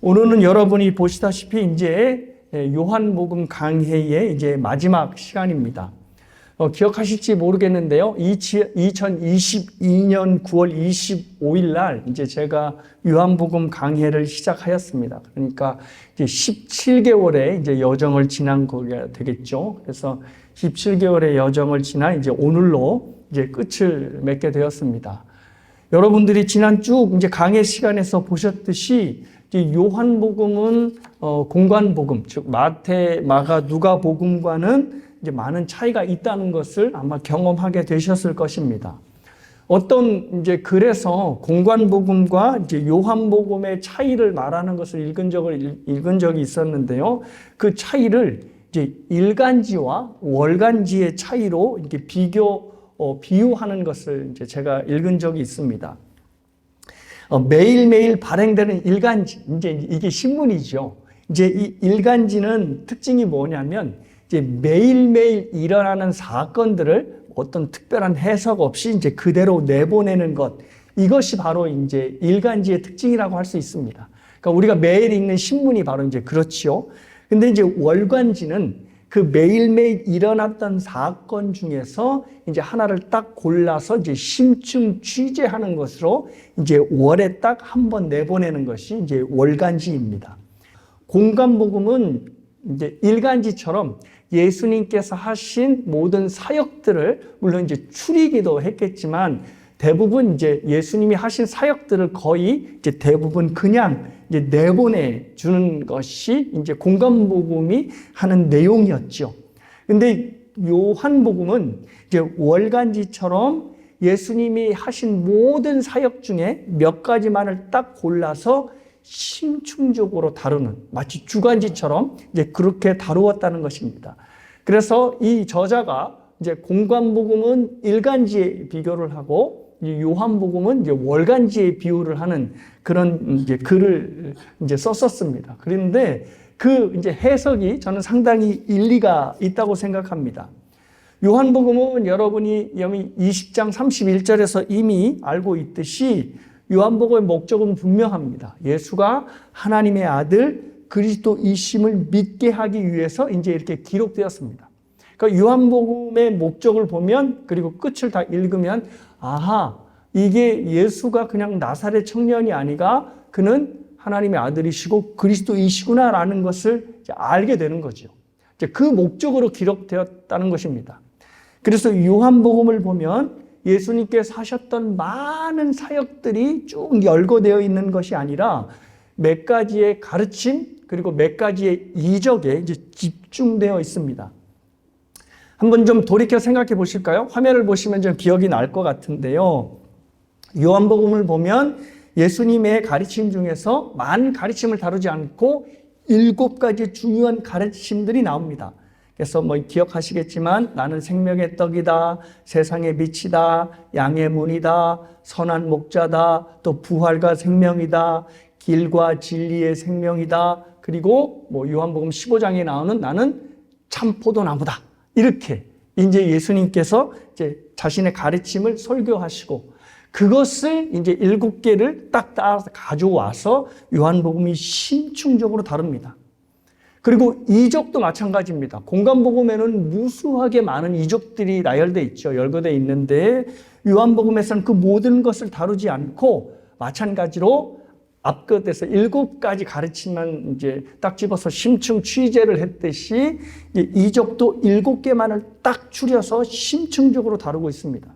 오늘은 여러분이 보시다시피 이제 요한복음 강해의 이제 마지막 시간입니다. 기억하실지 모르겠는데요. 2022년 9월 25일 날 이제 제가 요한복음 강해를 시작하였습니다. 그러니까 이제 17개월의 이제 여정을 지난 거가 되겠죠. 그래서 17개월의 여정을 지나 이제 오늘로 이제 끝을 맺게 되었습니다. 여러분들이 지난 쭉 이제 강해 시간에서 보셨듯이 이제 요한복음은 공관복음, 즉 마태, 마가, 누가복음과는 이제 많은 차이가 있다는 것을 아마 경험하게 되셨을 것입니다. 어떤 이제 글에서 공관복음과 이제 요한복음의 차이를 말하는 것을 읽은 적이 있었는데요. 그 차이를 이제 일간지와 월간지의 차이로 이렇게 비유하는 것을 이제 제가 읽은 적이 있습니다. 매일매일 발행되는 일간지, 이제 이게 신문이죠. 이제 이 일간지는 특징이 뭐냐면 이제 매일매일 일어나는 사건들을 어떤 특별한 해석 없이 이제 그대로 내보내는 것, 이것이 바로 이제 일간지의 특징이라고 할 수 있습니다. 그러니까 우리가 매일 읽는 신문이 바로 이제 그렇지요. 근데 이제 월간지는 그 매일매일 일어났던 사건 중에서 이제 하나를 딱 골라서 이제 심층 취재하는 것으로 이제 월에 딱 한 번 내보내는 것이 이제 월간지입니다. 공관복음은 이제 일간지처럼 예수님께서 하신 모든 사역들을 물론 이제 추리기도 했겠지만 대부분 이제 예수님이 하신 사역들을 거의 이제 대부분 그냥 이제 내보내 주는 것이 이제 공관복음이 하는 내용이었죠. 근데 요한복음은 이제 월간지처럼 예수님이 하신 모든 사역 중에 몇 가지만을 딱 골라서 심층적으로 다루는, 마치 주간지처럼 이제 그렇게 다루었다는 것입니다. 그래서 이 저자가 이제 공관복음은 일간지에 비교를 하고 요한복음은 이제 월간지에 비유를 하는 그런 이제 글을 이제 썼었습니다. 그런데 그 이제 해석이 저는 상당히 일리가 있다고 생각합니다. 요한복음은 여러분이 여기 20장 31절에서 이미 알고 있듯이 요한복음의 목적은 분명합니다. 예수가 하나님의 아들 그리스도이심을 믿게 하기 위해서 이제 이렇게 기록되었습니다. 그러니까 요한복음의 목적을 보면 그리고 끝을 다 읽으면 아하, 이게 예수가 그냥 나사렛 청년이 아니라 그는 하나님의 아들이시고 그리스도이시구나라는 것을 알게 되는 거죠. 그 목적으로 기록되었다는 것입니다. 그래서 요한복음을 보면 예수님께서 하셨던 많은 사역들이 쭉 열거되어 있는 것이 아니라 몇 가지의 가르침 그리고 몇 가지의 이적에 이제 집중되어 있습니다. 한번 좀 돌이켜 생각해 보실까요? 화면을 보시면 좀 기억이 날 것 같은데요. 요한복음을 보면 예수님의 가르침 중에서 많은 가르침을 다루지 않고 7가지 중요한 가르침들이 나옵니다. 그래서 뭐 기억하시겠지만 나는 생명의 떡이다, 세상의 빛이다, 양의 문이다, 선한 목자다, 또 부활과 생명이다, 길과 진리의 생명이다, 그리고 뭐 요한복음 15장에 나오는 나는 참 포도나무다. 이렇게 이제 예수님께서 이제 자신의 가르침을 설교하시고 그것을 이제 7개를 딱 따라서 가져와서 요한복음이 심층적으로 다룹니다. 그리고 이적도 마찬가지입니다. 공관복음에는 무수하게 많은 이적들이 나열되어 있죠. 열거되어 있는데 요한복음에서는 그 모든 것을 다루지 않고 마찬가지로 앞끝에서 7가지 가르침만 이제 딱 집어서 심층 취재를 했듯이 이적도 7개만을 딱 추려서 심층적으로 다루고 있습니다.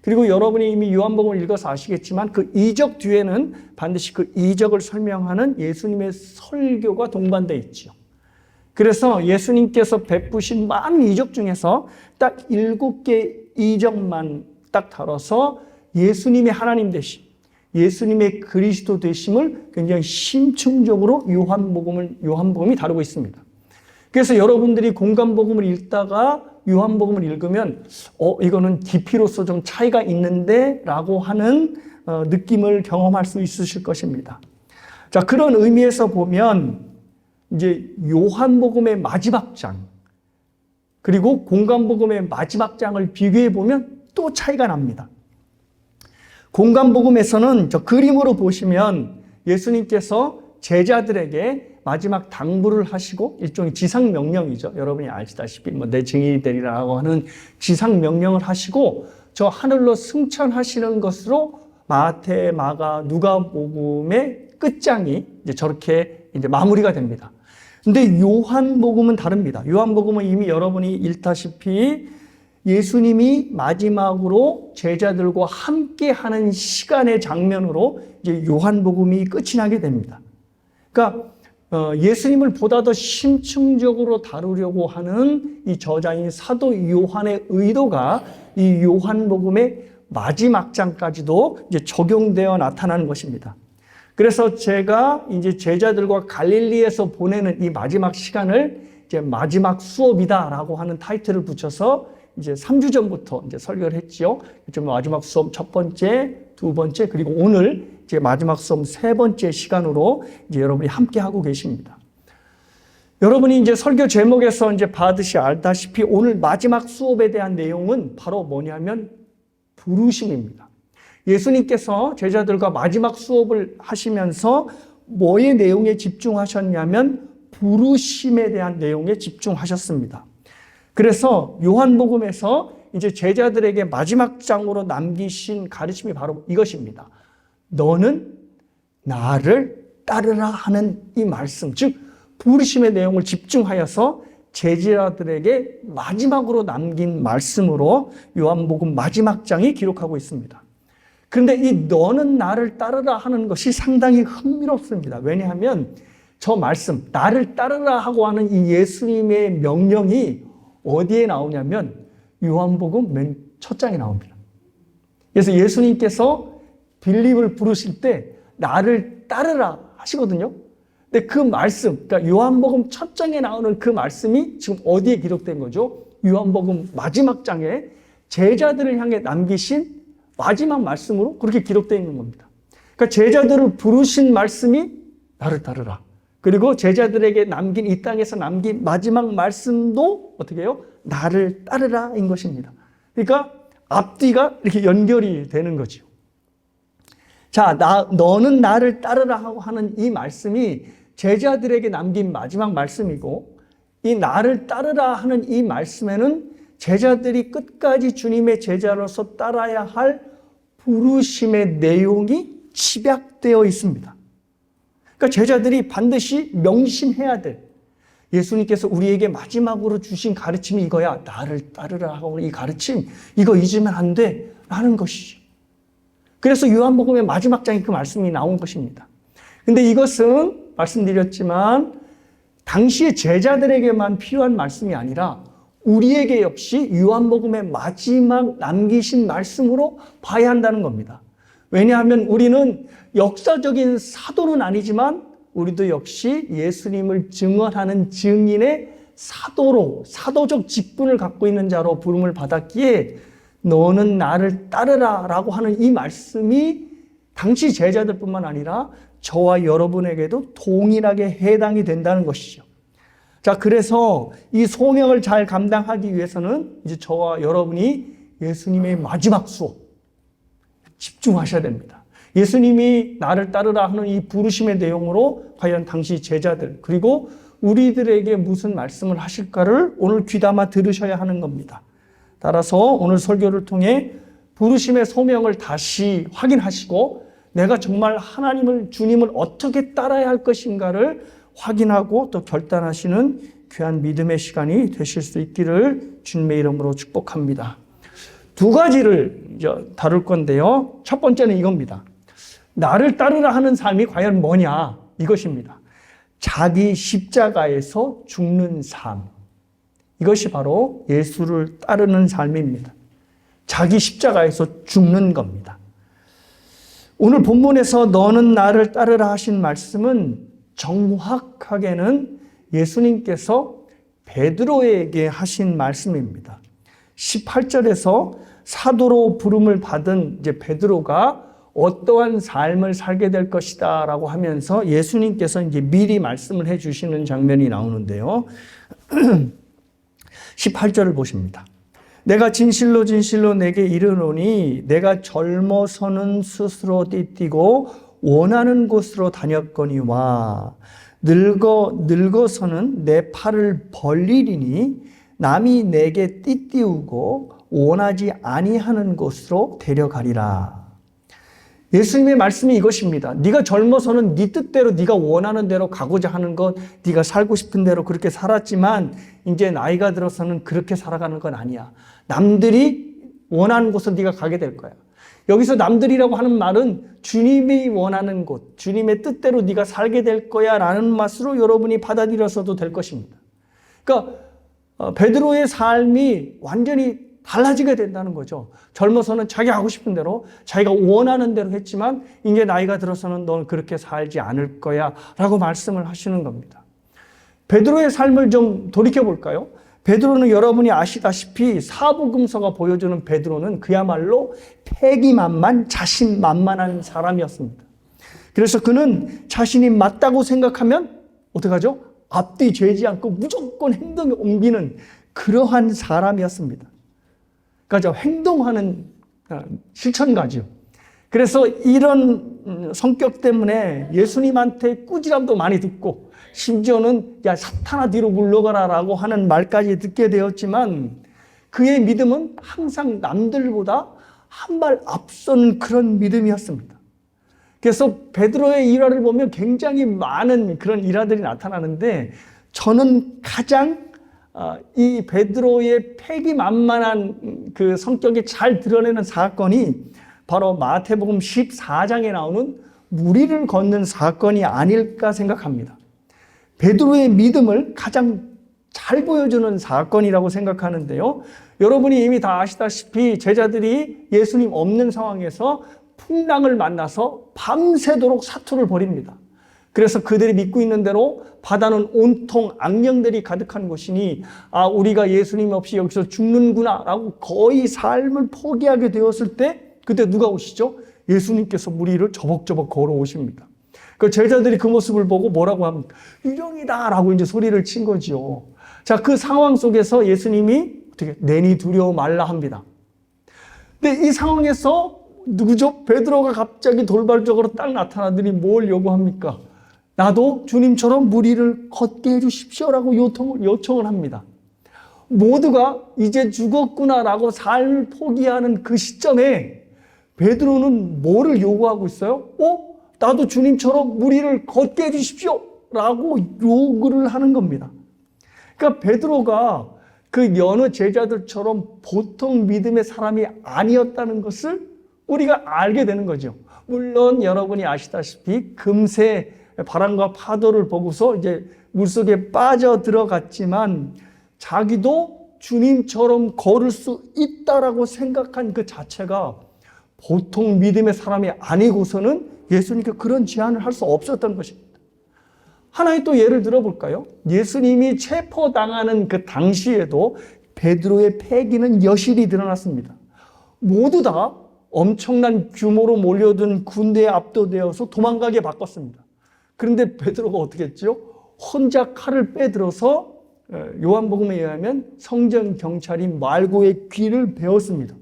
그리고 여러분이 이미 요한복음을 읽어서 아시겠지만 그 이적 뒤에는 반드시 그 이적을 설명하는 예수님의 설교가 동반되어 있죠. 그래서 예수님께서 베푸신 많은 이적 중에서 딱 7개 이적만 딱 다뤄서 예수님의 하나님 되심, 예수님의 그리스도 되심을 굉장히 심층적으로 요한복음이 다루고 있습니다. 그래서 여러분들이 공관복음을 읽다가 요한복음을 읽으면 이거는 깊이로서 좀 차이가 있는데 라고 하는 느낌을 경험할 수 있으실 것입니다. 자, 그런 의미에서 보면 이제 요한복음의 마지막 장 그리고 공관복음의 마지막 장을 비교해 보면 또 차이가 납니다. 공관복음에서는 저 그림으로 보시면 예수님께서 제자들에게 마지막 당부를 하시고 일종의 지상명령이죠. 여러분이 아시다시피 내 증인이 되리라고 하는 지상명령을 하시고 저 하늘로 승천하시는 것으로 마태, 마가, 누가복음의 끝장이 이제 저렇게 이제 마무리가 됩니다. 근데 요한복음은 다릅니다. 요한복음은 이미 여러분이 읽다시피 예수님이 마지막으로 제자들과 함께 하는 시간의 장면으로 이제 요한복음이 끝이 나게 됩니다. 그러니까 예수님을 보다 더 심층적으로 다루려고 하는 이 저자인 사도 요한의 의도가 이 요한복음의 마지막 장까지도 이제 적용되어 나타나는 것입니다. 그래서 제가 이제 제자들과 갈릴리에서 보내는 이 마지막 시간을 이제 마지막 수업이다라고 하는 타이틀을 붙여서 이제 3주 전부터 이제 설교를 했지요. 좀 마지막 수업 첫 번째, 두 번째, 그리고 오늘 이제 마지막 수업 세 번째 시간으로 이제 여러분이 함께 하고 계십니다. 여러분이 이제 설교 제목에서 이제 받으시 알다시피 오늘 마지막 수업에 대한 내용은 바로 뭐냐면 부르심입니다. 예수님께서 제자들과 마지막 수업을 하시면서 뭐의 내용에 집중하셨냐면 부르심에 대한 내용에 집중하셨습니다. 그래서 요한복음에서 이제 제자들에게 마지막 장으로 남기신 가르침이 바로 이것입니다. 너는 나를 따르라 하는 이 말씀, 즉 부르심의 내용을 집중하여서 제자들에게 마지막으로 남긴 말씀으로 요한복음 마지막 장이 기록하고 있습니다. 그런데 이 너는 나를 따르라 하는 것이 상당히 흥미롭습니다. 왜냐하면 저 말씀, 나를 따르라 하고 하는 이 예수님의 명령이 어디에 나오냐면 요한복음 맨 첫 장에 나옵니다. 그래서 예수님께서 빌립을 부르실 때 나를 따르라 하시거든요. 근데 그 말씀, 그러니까 요한복음 첫 장에 나오는 그 말씀이 지금 어디에 기록된 거죠? 요한복음 마지막 장에 제자들을 향해 남기신 마지막 말씀으로 그렇게 기록되어 있는 겁니다. 그러니까 제자들을 부르신 말씀이 나를 따르라. 그리고 제자들에게 남긴 이 땅에서 남긴 마지막 말씀도 어떻게 해요? 나를 따르라인 것입니다. 그러니까 앞뒤가 이렇게 연결이 되는 거죠. 자, 너는 나를 따르라 하는 이 말씀이 제자들에게 남긴 마지막 말씀이고 이 나를 따르라 하는 이 말씀에는 제자들이 끝까지 주님의 제자로서 따라야 할 부르심의 내용이 집약되어 있습니다. 그러니까 제자들이 반드시 명심해야 될 예수님께서 우리에게 마지막으로 주신 가르침이 이거야. 나를 따르라 하고 이 가르침, 이거 잊으면 안 돼 라는 것이죠. 그래서 요한복음의 마지막 장에 그 말씀이 나온 것입니다. 근데 이것은 말씀드렸지만 당시의 제자들에게만 필요한 말씀이 아니라 우리에게 역시 요한복음의 마지막 남기신 말씀으로 봐야 한다는 겁니다. 왜냐하면 우리는 역사적인 사도는 아니지만 우리도 역시 예수님을 증언하는 증인의 사도로, 사도적 직분을 갖고 있는 자로 부름을 받았기에 너는 나를 따르라 라고 하는 이 말씀이 당시 제자들뿐만 아니라 저와 여러분에게도 동일하게 해당이 된다는 것이죠. 자, 그래서 이 소명을 잘 감당하기 위해서는 이제 저와 여러분이 예수님의 마지막 수업 집중하셔야 됩니다. 예수님이 나를 따르라 하는 이 부르심의 내용으로 과연 당시 제자들 그리고 우리들에게 무슨 말씀을 하실까를 오늘 귀담아 들으셔야 하는 겁니다. 따라서 오늘 설교를 통해 부르심의 소명을 다시 확인하시고 내가 정말 하나님을, 주님을 어떻게 따라야 할 것인가를 확인하고 또 결단하시는 귀한 믿음의 시간이 되실 수 있기를 주님의 이름으로 축복합니다. 두 가지를 다룰 건데요. 첫 번째는 이겁니다. 나를 따르라 하는 삶이 과연 뭐냐? 이것입니다. 자기 십자가에서 죽는 삶. 이것이 바로 예수를 따르는 삶입니다. 자기 십자가에서 죽는 겁니다. 오늘 본문에서 너는 나를 따르라 하신 말씀은 정확하게는 예수님께서 베드로에게 하신 말씀입니다. 18절에서 사도로 부름을 받은 이제 베드로가 어떠한 삶을 살게 될 것이다 라고 하면서 예수님께서 이제 미리 말씀을 해 주시는 장면이 나오는데요. 18절을 보십니다. 내가 진실로 진실로 내게 이르노니 내가 젊어서는 스스로 띠띠고 원하는 곳으로 다녔거니와 늙어서는 내 팔을 벌리리니 남이 내게 띠띠우고 원하지 아니하는 곳으로 데려가리라. 예수님의 말씀이 이것입니다. 네가 젊어서는 네 뜻대로 네가 원하는 대로 가고자 하는 것, 네가 살고 싶은 대로 그렇게 살았지만 이제 나이가 들어서는 그렇게 살아가는 건 아니야. 남들이 원하는 곳으로 네가 가게 될 거야. 여기서 남들이라고 하는 말은 주님이 원하는 곳, 주님의 뜻대로 네가 살게 될 거야 라는 맛으로 여러분이 받아들여서도 될 것입니다. 그러니까 베드로의 삶이 완전히 달라지게 된다는 거죠. 젊어서는 자기 하고 싶은 대로, 자기가 원하는 대로 했지만 이제 나이가 들어서는 너는 그렇게 살지 않을 거야 라고 말씀을 하시는 겁니다. 베드로의 삶을 좀 돌이켜 볼까요? 베드로는 여러분이 아시다시피 사복음서가 보여주는 베드로는 그야말로 패기만만, 자신만만한 사람이었습니다. 그래서 그는 자신이 맞다고 생각하면 어떻게 하죠? 앞뒤 재지 않고 무조건 행동에 옮기는 그러한 사람이었습니다. 그러니까 행동하는 실천가죠. 그래서 이런 성격 때문에 예수님한테 꾸지람도 많이 듣고 심지어는 야 사탄아 뒤로 물러가라 라고 하는 말까지 듣게 되었지만 그의 믿음은 항상 남들보다 한 발 앞선 그런 믿음이었습니다. 그래서 베드로의 일화를 보면 굉장히 많은 그런 일화들이 나타나는데 저는 가장 이 베드로의 패기만만한 그 성격이 잘 드러내는 사건이 바로 마태복음 14장에 나오는 무리를 걷는 사건이 아닐까 생각합니다. 베드로의 믿음을 가장 잘 보여주는 사건이라고 생각하는데요. 여러분이 이미 다 아시다시피 제자들이 예수님 없는 상황에서 풍랑을 만나서 밤새도록 사투를 벌입니다. 그래서 그들이 믿고 있는 대로 바다는 온통 악령들이 가득한 곳이니 우리가 예수님 없이 여기서 죽는구나 라고 거의 삶을 포기하게 되었을 때 그때 누가 오시죠? 예수님께서 무리를 저벅저벅 걸어오십니다. 그 제자들이 그 모습을 보고 뭐라고 합니까? 유령이다 라고 이제 소리를 친 거죠. 자, 그 상황 속에서 예수님이 어떻게 내니 두려워 말라 합니다. 근데 이 상황에서 누구죠? 베드로가 갑자기 돌발적으로 딱 나타나더니 뭘 요구합니까? 나도 주님처럼 무리를 걷게 해주십시오라고 요청을 합니다. 모두가 이제 죽었구나라고 삶을 포기하는 그 시점에 베드로는 뭐를 요구하고 있어요? 나도 주님처럼 무리를 걷게 해주십시오 라고 요구를 하는 겁니다. 그러니까 베드로가 그 여느 제자들처럼 보통 믿음의 사람이 아니었다는 것을 우리가 알게 되는 거죠. 물론 여러분이 아시다시피 금세 바람과 파도를 보고서 이제 물속에 빠져 들어갔지만 자기도 주님처럼 걸을 수 있다라고 생각한 그 자체가 보통 믿음의 사람이 아니고서는 예수님께 그런 제안을 할 수 없었던 것입니다. 하나의 또 예를 들어볼까요? 예수님이 체포당하는 그 당시에도 베드로의 패기는 여실히 드러났습니다. 모두 다 엄청난 규모로 몰려든 군대에 압도되어서 도망가게 바꿨습니다. 그런데 베드로가 어떻게 했죠? 혼자 칼을 빼들어서 요한복음에 의하면 성전 경찰인 말고의 귀를 베었습니다.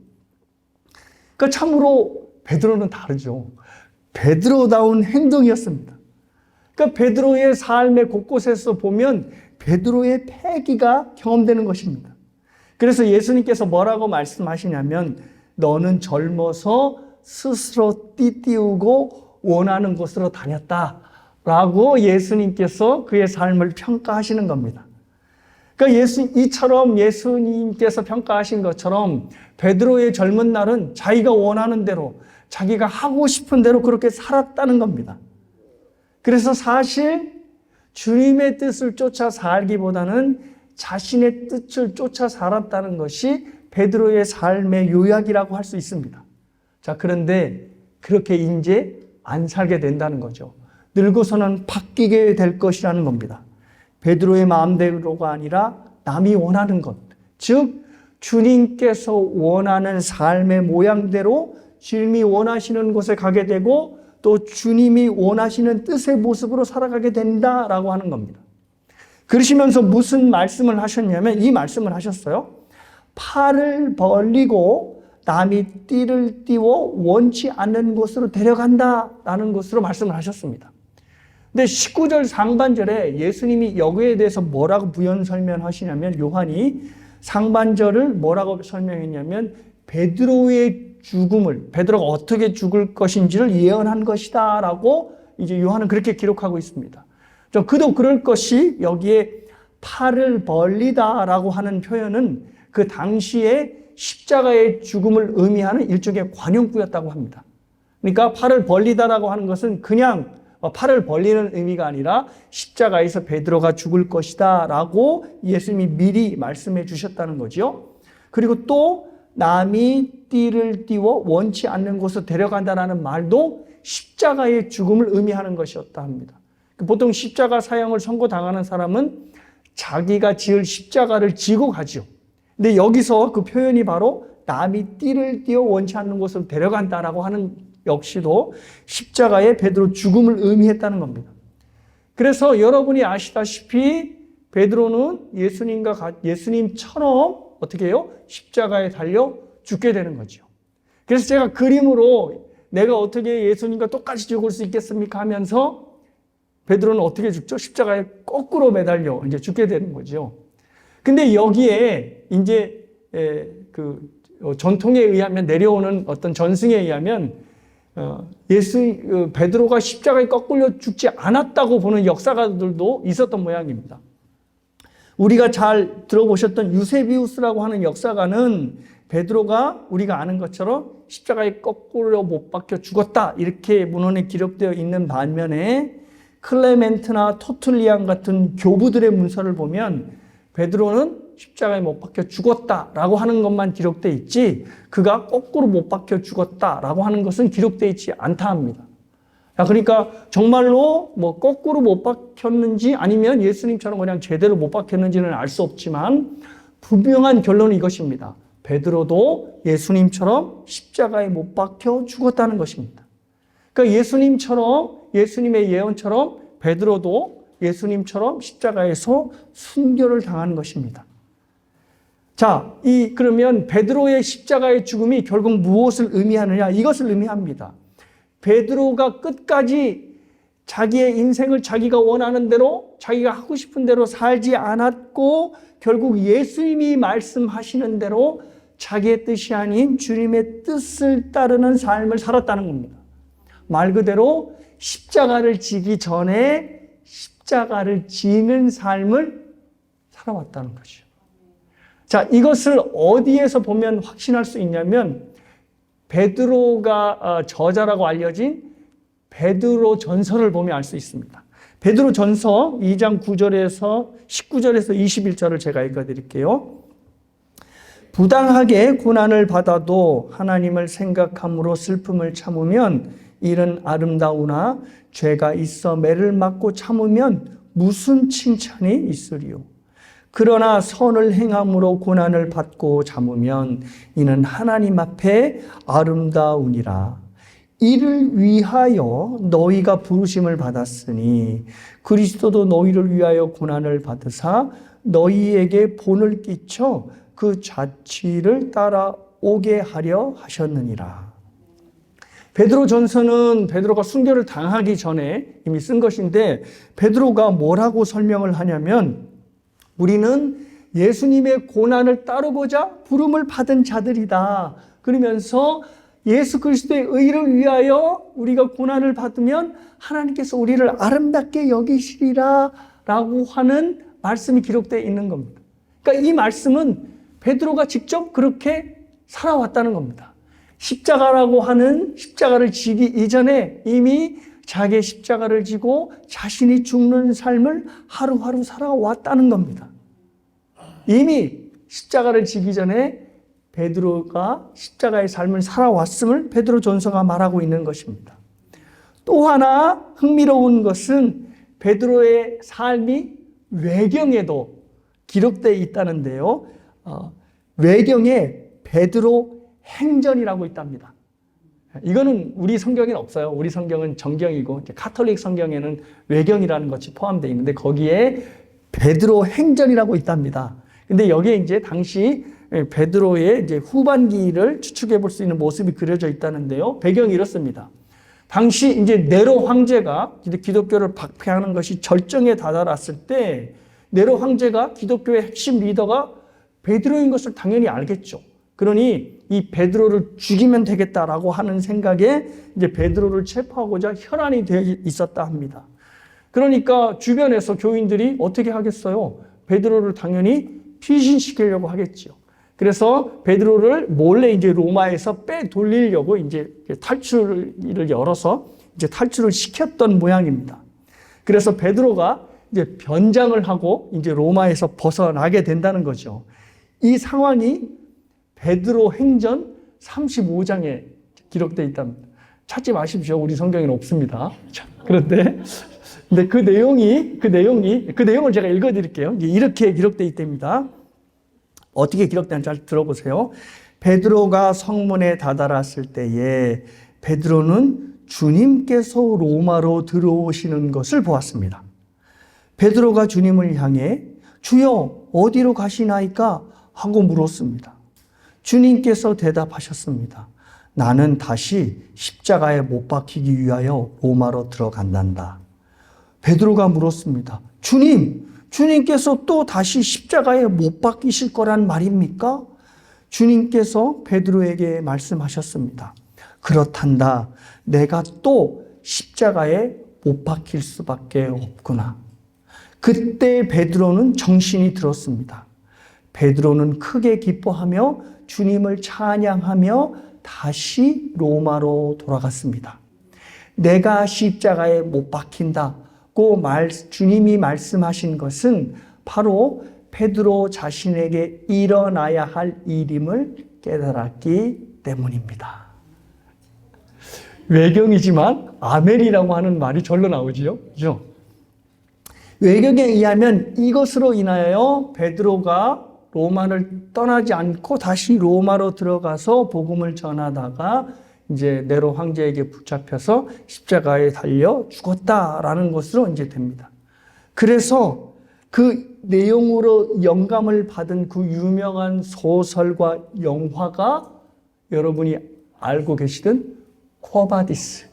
그러니까 참으로 베드로는 다르죠. 베드로다운 행동이었습니다. 그러니까 베드로의 삶의 곳곳에서 보면 베드로의 패기가 경험되는 것입니다. 그래서 예수님께서 뭐라고 말씀하시냐면 너는 젊어서 스스로 띠띠우고 원하는 곳으로 다녔다 라고 예수님께서 그의 삶을 평가하시는 겁니다. 그러니까 이처럼 예수님께서 평가하신 것처럼 베드로의 젊은 날은 자기가 원하는 대로 자기가 하고 싶은 대로 그렇게 살았다는 겁니다. 그래서 사실 주님의 뜻을 쫓아 살기보다는 자신의 뜻을 쫓아 살았다는 것이 베드로의 삶의 요약이라고 할 수 있습니다. 자, 그런데 그렇게 이제 안 살게 된다는 거죠. 늙어서는 바뀌게 될 것이라는 겁니다. 베드로의 마음대로가 아니라 남이 원하는 것, 즉 주님께서 원하는 삶의 모양대로 주님이 원하시는 곳에 가게 되고 또 주님이 원하시는 뜻의 모습으로 살아가게 된다라고 하는 겁니다. 그러시면서 무슨 말씀을 하셨냐면 이 말씀을 하셨어요. 팔을 벌리고 남이 띠를 띠워 원치 않는 곳으로 데려간다라는 것으로 말씀을 하셨습니다. 근데 19절 상반절에 예수님이 여기에 대해서 뭐라고 부연 설명하시냐면, 요한이 상반절을 뭐라고 설명했냐면 베드로의 죽음을, 베드로가 어떻게 죽을 것인지를 예언한 것이다 라고 이제 요한은 그렇게 기록하고 있습니다. 그도 그럴 것이, 여기에 팔을 벌리다 라고 하는 표현은 그 당시에 십자가의 죽음을 의미하는 일종의 관용구였다고 합니다. 그러니까 팔을 벌리다라고 하는 것은 그냥 팔을 벌리는 의미가 아니라 십자가에서 베드로가 죽을 것이다 라고 예수님이 미리 말씀해 주셨다는 거죠. 그리고 또 남이 띠를 띠워 원치 않는 곳으로 데려간다라는 말도 십자가의 죽음을 의미하는 것이었다 합니다. 보통 십자가 사형을 선고당하는 사람은 자기가 지을 십자가를 지고 가죠. 근데 여기서 그 표현이 바로 남이 띠를 띠워 원치 않는 곳으로 데려간다라고 하는 역시도 십자가의 베드로 죽음을 의미했다는 겁니다. 그래서 여러분이 아시다시피 베드로는 예수님처럼 어떻게 해요? 십자가에 달려 죽게 되는 거죠. 그래서 제가 그림으로 내가 어떻게 예수님과 똑같이 죽을 수 있겠습니까 하면서 베드로는 어떻게 죽죠? 십자가에 거꾸로 매달려 이제 죽게 되는 거죠. 근데 여기에 이제 전통에 의하면, 내려오는 어떤 전승에 의하면 베드로가 십자가에 거꾸로 죽지 않았다고 보는 역사가들도 있었던 모양입니다. 우리가 잘 들어보셨던 유세비우스라고 하는 역사가는 베드로가 우리가 아는 것처럼 십자가에 거꾸로 못 박혀 죽었다 이렇게 문헌에 기록되어 있는 반면에, 클레멘트나 토툴리안 같은 교부들의 문서를 보면 베드로는 십자가에 못 박혀 죽었다라고 하는 것만 기록되어 있지 그가 거꾸로 못 박혀 죽었다라고 하는 것은 기록되어 있지 않다 합니다. 그러니까 정말로 뭐 거꾸로 못 박혔는지 아니면 예수님처럼 그냥 제대로 못 박혔는지는 알 수 없지만 분명한 결론은 이것입니다. 베드로도 예수님처럼 십자가에 못 박혀 죽었다는 것입니다. 그러니까 예수님의 예언처럼 베드로도 예수님처럼 십자가에서 순교를 당한 것입니다. 자, 그러면 베드로의 십자가의 죽음이 결국 무엇을 의미하느냐? 이것을 의미합니다. 베드로가 끝까지 자기의 인생을 자기가 원하는 대로, 자기가 하고 싶은 대로 살지 않았고 결국 예수님이 말씀하시는 대로 자기의 뜻이 아닌 주님의 뜻을 따르는 삶을 살았다는 겁니다. 말 그대로 십자가를 지기 전에 십자가를 지는 삶을 살아왔다는 것이죠. 자, 이것을 어디에서 보면 확신할 수 있냐면 베드로가 저자라고 알려진 베드로 전서를 보면 알 수 있습니다. 베드로 전서 2장 9절에서 19절에서 21절을 제가 읽어드릴게요. 부당하게 고난을 받아도 하나님을 생각함으로 슬픔을 참으면 이는 아름다우나 죄가 있어 매를 맞고 참으면 무슨 칭찬이 있으리요. 그러나 선을 행함으로 고난을 받고 참으면 이는 하나님 앞에 아름다우니라. 이를 위하여 너희가 부르심을 받았으니 그리스도도 너희를 위하여 고난을 받으사 너희에게 본을 끼쳐 그 자취를 따라오게 하려 하셨느니라. 베드로 전서는 베드로가 순교를 당하기 전에 이미 쓴 것인데 베드로가 뭐라고 설명을 하냐면 우리는 예수님의 고난을 따르고자 부름을 받은 자들이다. 그러면서 예수 그리스도의 의를 위하여 우리가 고난을 받으면 하나님께서 우리를 아름답게 여기시리라 라고 하는 말씀이 기록되어 있는 겁니다. 그러니까 이 말씀은 베드로가 직접 그렇게 살아왔다는 겁니다. 십자가라고 하는 십자가를 지기 이전에 이미 자기의 십자가를 지고 자신이 죽는 삶을 하루하루 살아왔다는 겁니다. 이미 십자가를 지기 전에 베드로가 십자가의 삶을 살아왔음을 베드로 전서가 말하고 있는 것입니다. 또 하나 흥미로운 것은 베드로의 삶이 외경에도 기록되어 있다는데요. 외경에 베드로 행전이라고 있답니다. 이거는 우리 성경에는 없어요. 우리 성경은 정경이고 카톨릭 성경에는 외경이라는 것이 포함되어 있는데 거기에 베드로 행전이라고 있답니다. 근데 여기에 이제 당시 베드로의 이제 후반기를 추측해 볼 수 있는 모습이 그려져 있다는데요. 배경이 이렇습니다. 당시 이제 네로 황제가 기독교를 박해하는 것이 절정에 다다랐을 때 네로 황제가 기독교의 핵심 리더가 베드로인 것을 당연히 알겠죠. 그러니 이 베드로를 죽이면 되겠다라고 하는 생각에 이제 베드로를 체포하고자 혈안이 되어 있었다 합니다. 그러니까 주변에서 교인들이 어떻게 하겠어요? 베드로를 당연히 피신시키려고 하겠죠. 그래서 베드로를 몰래 이제 로마에서 빼돌리려고 이제 탈출을 열어서 이제 탈출을 시켰던 모양입니다. 그래서 베드로가 이제 변장을 하고 이제 로마에서 벗어나게 된다는 거죠. 이 상황이 베드로 행전 35장에 기록되어 있답니다. 찾지 마십시오. 우리 성경에는 없습니다. 그런데 그 내용을 제가 읽어드릴게요. 이렇게 기록되어 있답니다. 어떻게 기록되는지 잘 들어보세요. 베드로가 성문에 다다랐을 때에 베드로는 주님께서 로마로 들어오시는 것을 보았습니다. 베드로가 주님을 향해 주여 어디로 가시나이까 하고 물었습니다. 주님께서 대답하셨습니다. 나는 다시 십자가에 못 박히기 위하여 로마로 들어간단다. 베드로가 물었습니다. 주님께서 또 다시 십자가에 못 박히실 거란 말입니까? 주님께서 베드로에게 말씀하셨습니다. 그렇단다. 내가 또 십자가에 못 박힐 수밖에 없구나. 그때 베드로는 정신이 들었습니다. 베드로는 크게 기뻐하며 주님을 찬양하며 다시 로마로 돌아갔습니다. 내가 십자가에 못 박힌다고 주님이 말씀하신 것은 바로 베드로 자신에게 일어나야 할 일임을 깨달았기 때문입니다. 외경이지만 아멘이라고 하는 말이 절로 나오지요. 그죠? 외경에 의하면 이것으로 인하여 베드로가 로마를 떠나지 않고 다시 로마로 들어가서 복음을 전하다가 이제 네로 황제에게 붙잡혀서 십자가에 달려 죽었다라는 것으로 이제 됩니다. 그래서 그 내용으로 영감을 받은 그 유명한 소설과 영화가 여러분이 알고 계시던 코바디스.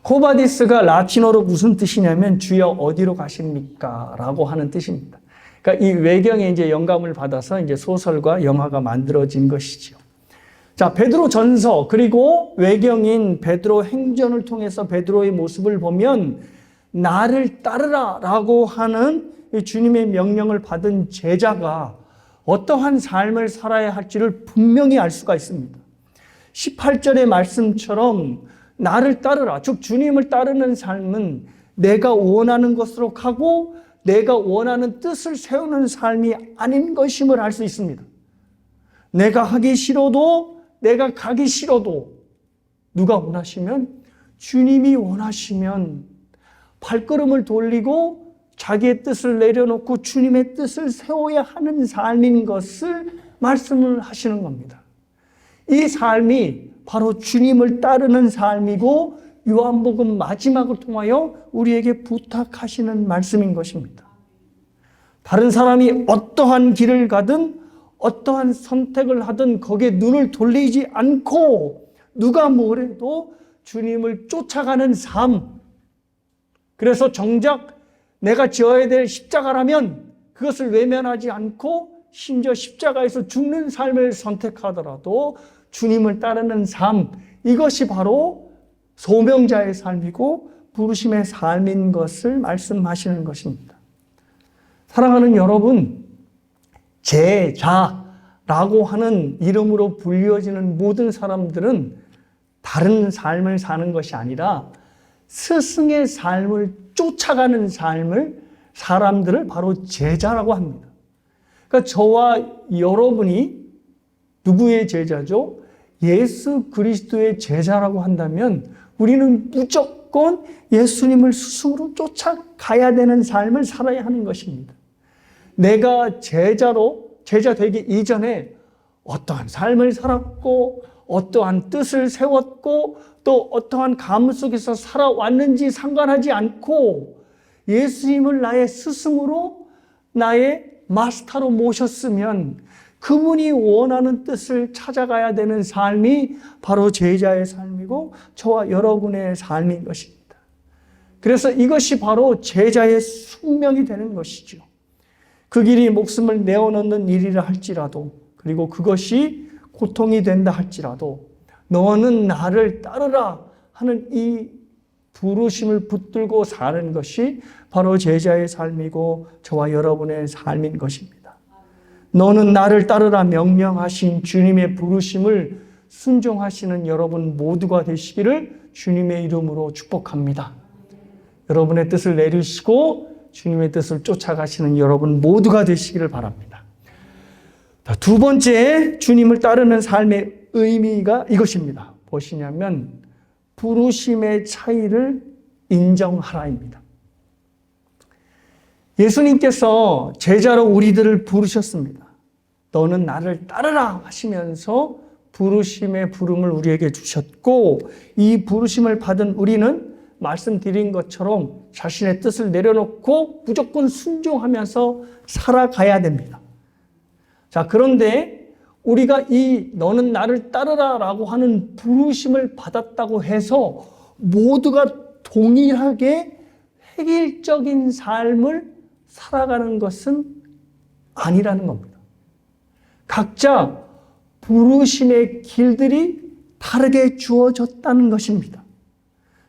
코바디스가 라틴어로 무슨 뜻이냐면 주여 어디로 가십니까? 라고 하는 뜻입니다. 그러니까 이 외경에 이제 영감을 받아서 이제 소설과 영화가 만들어진 것이죠. 자, 베드로 전서 그리고 외경인 베드로 행전을 통해서 베드로의 모습을 보면 나를 따르라라고 하는 주님의 명령을 받은 제자가 어떠한 삶을 살아야 할지를 분명히 알 수가 있습니다. 18절의 말씀처럼 나를 따르라, 즉 주님을 따르는 삶은 내가 원하는 것으로 가고 내가 원하는 뜻을 세우는 삶이 아닌 것임을 알 수 있습니다. 내가 하기 싫어도 내가 가기 싫어도 누가 원하시면 주님이 원하시면 발걸음을 돌리고 자기의 뜻을 내려놓고 주님의 뜻을 세워야 하는 삶인 것을 말씀을 하시는 겁니다. 이 삶이 바로 주님을 따르는 삶이고 요한복음 마지막을 통하여 우리에게 부탁하시는 말씀인 것입니다. 다른 사람이 어떠한 길을 가든 어떠한 선택을 하든 거기에 눈을 돌리지 않고 누가 뭐래도 주님을 쫓아가는 삶. 그래서 정작 내가 지어야 될 십자가라면 그것을 외면하지 않고 심지어 십자가에서 죽는 삶을 선택하더라도 주님을 따르는 삶. 이것이 바로 소명자의 삶이고 부르심의 삶인 것을 말씀하시는 것입니다. 사랑하는 여러분, 제자라고 하는 이름으로 불리워지는 모든 사람들은 다른 삶을 사는 것이 아니라 스승의 삶을 쫓아가는 사람들을 바로 제자라고 합니다. 그러니까 저와 여러분이 누구의 제자죠? 예수 그리스도의 제자라고 한다면 우리는 무조건 예수님을 스승으로 쫓아가야 되는 삶을 살아야 하는 것입니다. 내가 제자 되기 이전에 어떠한 삶을 살았고 어떠한 뜻을 세웠고 또 어떠한 가문 속에서 살아왔는지 상관하지 않고 예수님을 나의 스승으로 나의 마스터로 모셨으면 그분이 원하는 뜻을 찾아가야 되는 삶이 바로 제자의 삶이고 저와 여러분의 삶인 것입니다. 그래서 이것이 바로 제자의 숙명이 되는 것이죠. 그 길이 목숨을 내어놓는 일이라 할지라도, 그리고 그것이 고통이 된다 할지라도 너는 나를 따르라 하는 이 부르심을 붙들고 사는 것이 바로 제자의 삶이고 저와 여러분의 삶인 것입니다. 너는 나를 따르라 명령하신 주님의 부르심을 순종하시는 여러분 모두가 되시기를 주님의 이름으로 축복합니다. 여러분의 뜻을 내리시고 주님의 뜻을 쫓아가시는 여러분 모두가 되시기를 바랍니다. 두 번째, 주님을 따르는 삶의 의미가 이것입니다. 무엇이냐면 부르심의 차이를 인정하라입니다. 예수님께서 제자로 우리들을 부르셨습니다. 너는 나를 따르라 하시면서 부르심의 부름을 우리에게 주셨고, 이 부르심을 받은 우리는 말씀드린 것처럼 자신의 뜻을 내려놓고 무조건 순종하면서 살아가야 됩니다. 자, 그런데 우리가 이 너는 나를 따르라 라고 하는 부르심을 받았다고 해서 모두가 동일하게 획일적인 삶을 살아가는 것은 아니라는 겁니다. 각자 부르심의 길들이 다르게 주어졌다는 것입니다.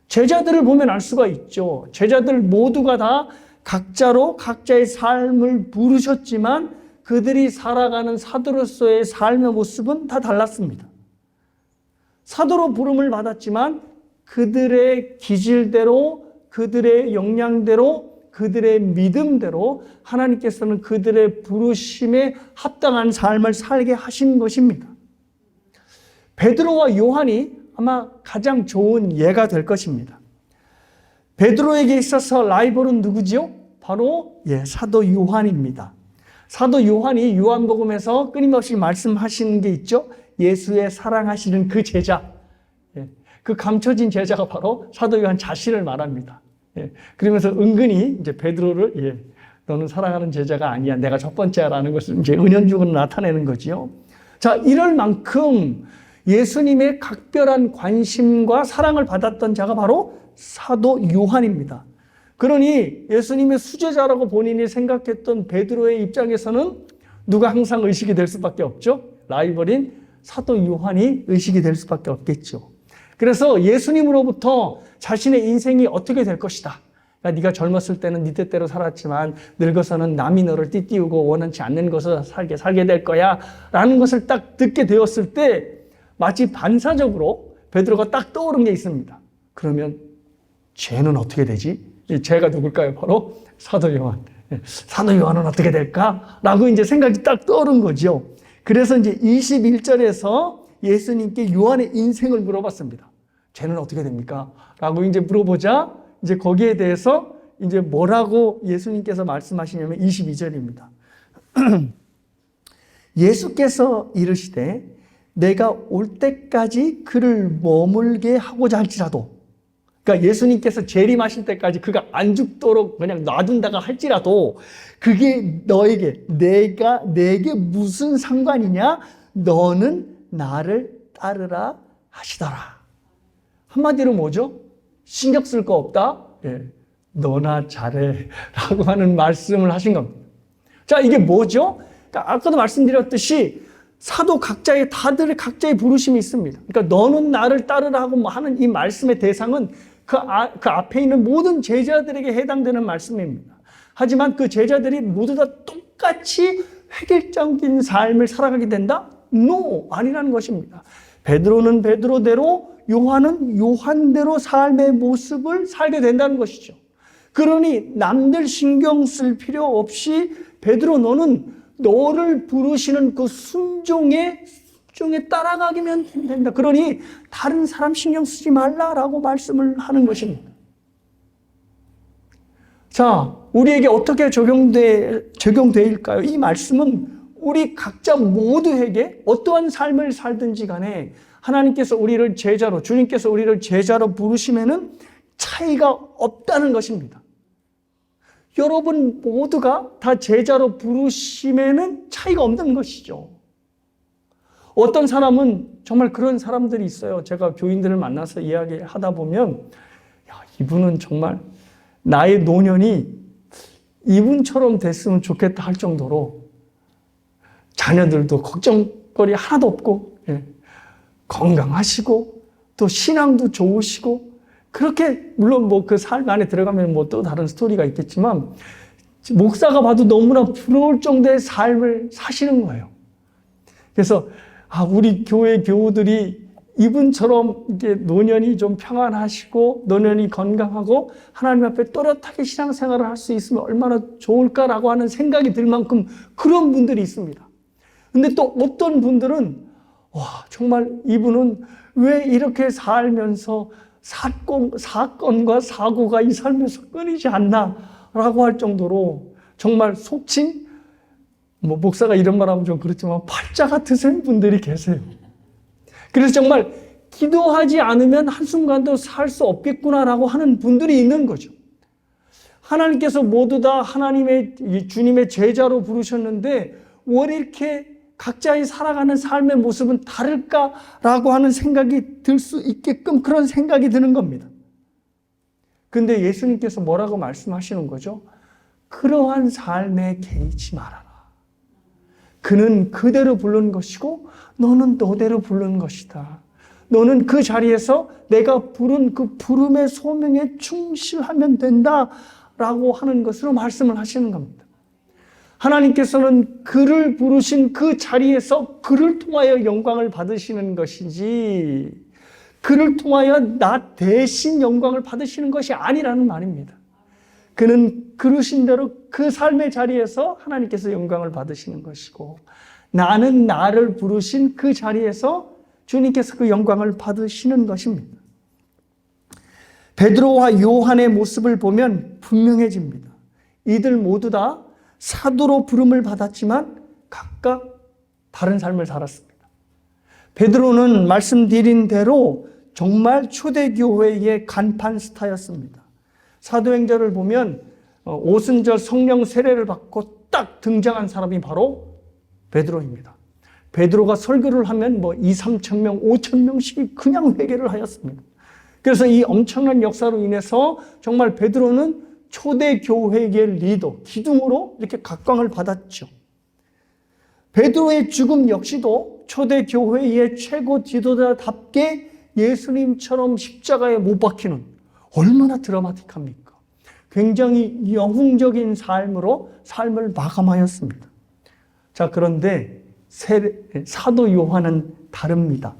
제자들을 보면 알 수가 있죠. 제자들 모두가 다 각자로 각자의 삶을 부르셨지만 그들이 살아가는 사도로서의 삶의 모습은 다 달랐습니다. 사도로 부름을 받았지만 그들의 기질대로, 그들의 역량대로, 그들의 믿음대로 하나님께서는 그들의 부르심에 합당한 삶을 살게 하신 것입니다. 베드로와 요한이 아마 가장 좋은 예가 될 것입니다. 베드로에게 있어서 라이벌은 누구지요? 바로 사도 요한입니다. 사도 요한이 요한복음에서 끊임없이 말씀하시는 게 있죠. 예수의 사랑하시는 그 제자, 그 감춰진 제자가 바로 사도 요한 자신을 말합니다. 그러면서 은근히 이제 베드로를 너는 사랑하는 제자가 아니야, 내가 첫 번째라는 것을 이제 은연중으로 나타내는 거지요. 자, 이럴 만큼 예수님의 각별한 관심과 사랑을 받았던 자가 바로 사도 요한입니다. 그러니 예수님의 수제자라고 본인이 생각했던 베드로의 입장에서는 누가 항상 의식이 될 수밖에 없죠? 라이벌인 사도 요한이 의식이 될 수밖에 없겠죠. 그래서 예수님으로부터 자신의 인생이 어떻게 될 것이다. 그러니까 네가 젊었을 때는 네 뜻대로 살았지만 늙어서는 남이 너를 띠띠우고 원하지 않는 것을 살게 될 거야 라는 것을 딱 듣게 되었을 때 마치 반사적으로 베드로가 딱 떠오른 게 있습니다. 그러면 쟤는 어떻게 되지? 쟤가 누굴까요? 바로 사도 요한. 사도 요한은 어떻게 될까? 라고 이제 생각이 딱 떠오른 거죠. 그래서 이제 21절에서 예수님께 요한의 인생을 물어봤습니다. 쟤는 어떻게 됩니까? 라고 이제 물어보자 이제 거기에 대해서 이제 뭐라고 예수님께서 말씀하시냐면 22절입니다. 예수께서 이르시되 내가 올 때까지 그를 머물게 하고자 할지라도, 그러니까 예수님께서 재림하실 때까지 그가 안 죽도록 그냥 놔둔다가 할지라도 그게 내게 무슨 상관이냐? 너는 나를 따르라 하시더라. 한마디로 뭐죠? 신경 쓸 거 없다? 너나 잘해 라고 하는 말씀을 하신 겁니다. 자, 이게 뭐죠? 그러니까 아까도 말씀드렸듯이 사도 다들 각자의 부르심이 있습니다. 그러니까 너는 나를 따르라 하고 하는 이 말씀의 대상은 그 앞에 있는 모든 제자들에게 해당되는 말씀입니다. 하지만 그 제자들이 모두 다 똑같이 획일적인 삶을 살아가게 된다? No, 아니라는 것입니다. 베드로는 베드로대로, 요한은 요한대로 삶의 모습을 살게 된다는 것이죠. 그러니 남들 신경 쓸 필요 없이 베드로 너는 너를 부르시는 그 순종에 따라가기면 된다. 그러니 다른 사람 신경 쓰지 말라라고 말씀을 하는 것입니다. 자, 우리에게 어떻게 적용되일까요? 이 말씀은 우리 각자 모두에게 어떠한 삶을 살든지 간에 하나님께서 우리를 제자로, 주님께서 우리를 제자로 부르시면은 차이가 없다는 것입니다. 여러분 모두가 다 제자로 부르심에는 차이가 없는 것이죠. 어떤 사람은 정말 그런 사람들이 있어요. 제가 교인들을 만나서 이야기하다 보면 야, 이분은 정말 나의 노년이 이분처럼 됐으면 좋겠다 할 정도로 자녀들도 걱정거리 하나도 없고 건강하시고 또 신앙도 좋으시고 그렇게 물론 뭐 그 삶 안에 들어가면 뭐 또 다른 스토리가 있겠지만 목사가 봐도 너무나 부러울 정도의 삶을 사시는 거예요. 그래서 우리 교회 교우들이 이분처럼 이게 노년이 좀 평안하시고 노년이 건강하고 하나님 앞에 또렷하게 신앙생활을 할 수 있으면 얼마나 좋을까라고 하는 생각이 들 만큼 그런 분들이 있습니다. 근데 또 어떤 분들은 정말 이분은 왜 이렇게 살면서 사건과 사고가 이 삶에서 끊이지 않나라고 할 정도로 정말 속칭 목사가 이런 말하면 좀 그렇지만 팔자 같으신 분들이 계세요. 그래서 정말 기도하지 않으면 한순간도 살 수 없겠구나라고 하는 분들이 있는 거죠. 하나님께서 모두 다 주님의 제자로 부르셨는데 왜 이렇게 각자의 살아가는 삶의 모습은 다를까라고 하는 생각이 들 수 있게끔 그런 생각이 드는 겁니다. 근데 예수님께서 뭐라고 말씀하시는 거죠? 그러한 삶에 개의치 말아라. 그는 그대로 부른 것이고 너는 너대로 부른 것이다. 너는 그 자리에서 내가 부른 그 부름의 소명에 충실하면 된다라고 하는 것으로 말씀을 하시는 겁니다. 하나님께서는 그를 부르신 그 자리에서 그를 통하여 영광을 받으시는 것이지 그를 통하여 나 대신 영광을 받으시는 것이 아니라는 말입니다. 그는 그러신 대로 그 삶의 자리에서 하나님께서 영광을 받으시는 것이고 나는 나를 부르신 그 자리에서 주님께서 그 영광을 받으시는 것입니다. 베드로와 요한의 모습을 보면 분명해집니다. 이들 모두 다 사도로 부름을 받았지만 각각 다른 삶을 살았습니다. 베드로는 말씀드린 대로 정말 초대교회의 간판 스타였습니다. 사도행전을 보면 오순절 성령 세례를 받고 딱 등장한 사람이 바로 베드로입니다. 베드로가 설교를 하면 2-3천 명, 5천 명씩이 그냥 회개를 하였습니다. 그래서 이 엄청난 역사로 인해서 정말 베드로는 초대교회의 리더, 기둥으로 이렇게 각광을 받았죠. 베드로의 죽음 역시도 초대교회의 최고 지도자답게 예수님처럼 십자가에 못 박히는 얼마나 드라마틱합니까? 굉장히 영웅적인 삶으로 삶을 마감하였습니다. 자, 그런데 사도 요한은 다릅니다.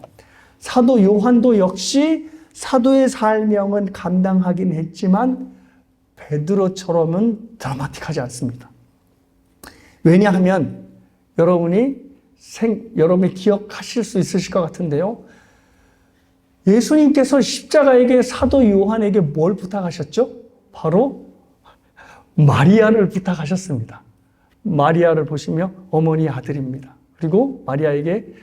사도 요한도 역시 사도의 사명은 감당하긴 했지만 베드로처럼은 드라마틱하지 않습니다. 왜냐하면 여러분이 기억하실 수 있으실 것 같은데요. 예수님께서 십자가에게 사도 요한에게 뭘 부탁하셨죠? 바로 마리아를 부탁하셨습니다. 마리아를 보시며 어머니 아들입니다. 그리고 마리아에게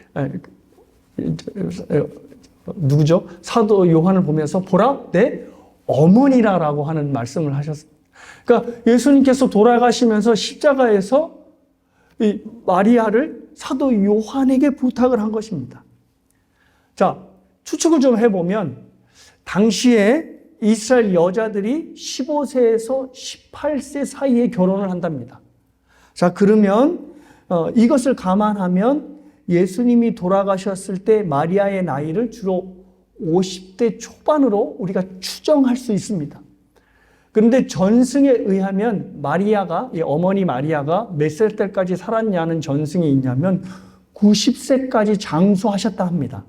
누구죠? 사도 요한을 보면서 보라 내 어머니라고 하는 말씀을 하셨습니다. 그러니까 예수님께서 돌아가시면서 십자가에서 이 마리아를 사도 요한에게 부탁을 한 것입니다. 자, 추측을 좀 해보면 당시에 이스라엘 여자들이 15세에서 18세 사이에 결혼을 한답니다. 자, 그러면 이것을 감안하면 예수님이 돌아가셨을 때 마리아의 나이를 주로 50대 초반으로 우리가 추정할 수 있습니다. 그런데 전승에 의하면 마리아가, 어머니 마리아가 몇 살 때까지 살았냐는 전승이 있냐면 90세까지 장수하셨다 합니다.